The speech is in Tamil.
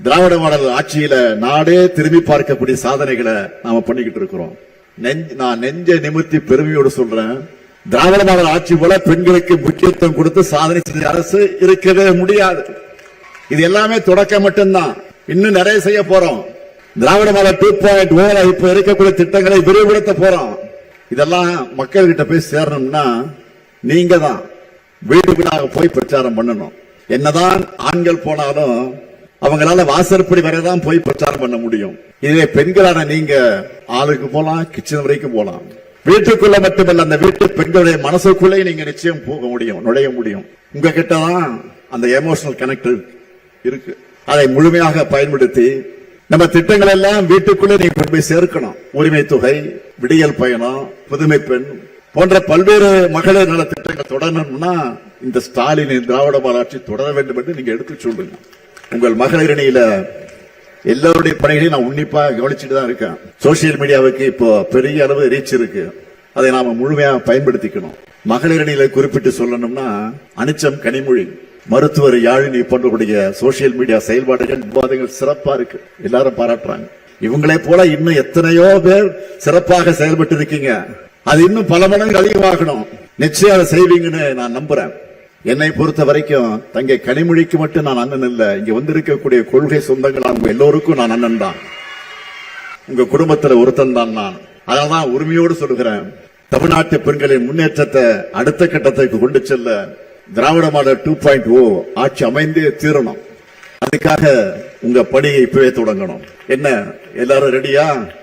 திராவிட மாடல் ஆட்சியில நாடே திரும்பி பார்க்கக்கூடிய சாதனைகளை நாம பண்ணிக்கிட்டு இருக்கிறோம். நான் நெஞ்ச நிமிர்த்தி பெருமையோடு சொல்றேன், திராவிட மாடல் ஆட்சி போல பெண்களுக்கு முக்கியத்துவம் கொடுத்து சாதனை செஞ்ச அரசு இருக்கவே முடியாது. இது எல்லாமே தொடக்கம் மட்டும்தான், இன்னும் நிறைய செய்ய போறோம். திராவிட மாடல் 2.0 இப்ப இருக்கக்கூடிய திட்டங்களை விரிவுபடுத்த போறோம். இதெல்லாம் மக்கள் கிட்ட போய் சேரணும்னா நீங்க தான் வீடு வீடாக போய் பிரச்சாரம் பண்ணணும். என்னதான் ஆண்கள் போனாலும் அவங்களால வாசற்படி வரைதான் போய் பிரச்சாரம் பண்ண முடியும். இதுவே பெண்களான நீங்க ஆளுக்கு போலாம், கிச்சன் வரைக்கும் போலாம். வீட்டுக்குள்ள மட்டுமல்ல, அந்த வீட்டு பெண்களுடைய மனசுக்குள்ளே நீங்க நிச்சயம் போக முடியும், நுழைய முடியும். உங்ககிட்டதான் அந்த எமோஷனல் கனெக்ட் இருக்கு. அதை முழுமையாக பயன்படுத்தி நம்ம திட்டங்கள் எல்லாம் வீட்டுக்குள்ளே நீங்க கொண்டு போய் சேர்க்கணும். உரிமை தொகை, விடியல் பயணம், புதுமை பெண் போன்ற பல்வேறு மகளிர் நல திட்டங்கள் தொடரணும்னா இந்த ஸ்டாலின் திராவிட மாடல் ஆட்சி தொடர வேண்டும் என்று நீங்க எடுத்து சொல்லுங்க. உங்கள் மகளிர் அணியில எல்லாருடைய பணிகளையும் நான் உன்னிப்பா கவனிச்சுட்டு தான் இருக்கேன். சோசியல் மீடியாவுக்கு இப்போ பெரிய அளவு ரீச் இருக்கு, அதை நாம முழுமையாக பயன்படுத்திக்கணும். மகளிர் அணியில குறிப்பிட்டு சொல்லணும்னா அனிச்சம் கனிமொழி, மருத்துவர் யாழினி போன்றக்கூடிய சோசியல் மீடியா செயல்பாடுகள், விவாதங்கள் சிறப்பா இருக்கு, எல்லாரும் பாராட்டுறாங்க. இவங்களை போல இன்னும் எத்தனையோ பேர் சிறப்பாக செயல்பட்டு இருக்கீங்க. அது இன்னும் பல மடங்கு அதிகமாகணும். நிச்சயம் அதை செய்வீங்கன்னு நான் நம்புறேன். என்னை பொறுத்த வரைக்கும் தங்கை கனிமொழிக்கு மட்டும் நான் அண்ணன் இல்ல, இங்க வந்திருக்கக்கூடிய கொள்கை சொந்தங்கள் அவங்க எல்லோருக்கும் நான் அண்ணன் தான். உங்க குடும்பத்துல ஒருத்தன் தான் நான். அதனால்தான் உரிமையோடு சொல்லுகிறேன், தமிழ்நாட்டு பெண்களின் முன்னேற்றத்தை அடுத்த கட்டத்துக்கு கொண்டு செல்ல திராவிட மாடல் 2.0 ஆட்சி அமைந்தே தீரணும். அதுக்காக உங்க பணியை இப்பவே தொடங்கணும். என்ன எல்லாரும் ரெடியா?